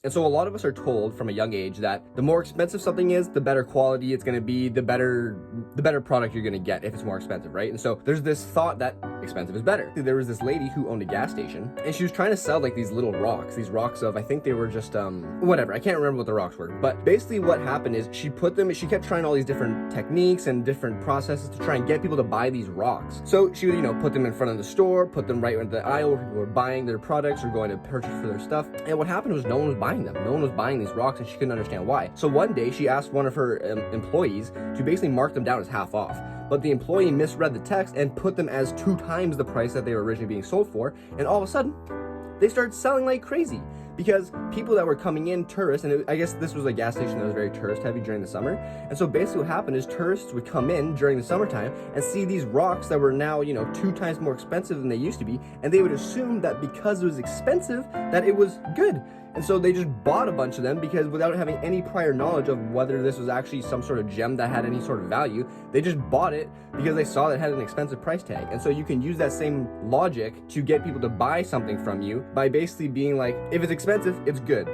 And so a lot of us are told from a young age that the more expensive something is, the better quality it's going to be, the better product you're going to get if it's more expensive, right? And so there's this thought that expensive is better. There was this lady who owned a gas station, and she was trying to sell like these little rocks, of, I think they were just, whatever, I can't remember what the rocks were. But basically what happened is she kept trying all these different techniques and different processes to try and get people to buy these rocks. So she would, put them in front of the store, put them right into the aisle where people were buying their products or going to purchase for their stuff. And what happened was no one was buying them. No one was buying these rocks, and she couldn't understand why. So one day she asked one of her employees to basically mark them down as half off. But the employee misread the text and put them as 2 times the price that they were originally being sold for. And all of a sudden, they started selling like crazy. Because people that were coming in, tourists, and I guess this was a gas station that was very tourist heavy during the summer. And so basically what happened is tourists would come in during the summertime and see these rocks that were now, 2 times more expensive than they used to be. And they would assume that because it was expensive, that it was good. And so they just bought a bunch of them because without having any prior knowledge of whether this was actually some sort of gem that had any sort of value, they just bought it because they saw that it had an expensive price tag. And so you can use that same logic to get people to buy something from you by basically being like, if it's expensive, it's good.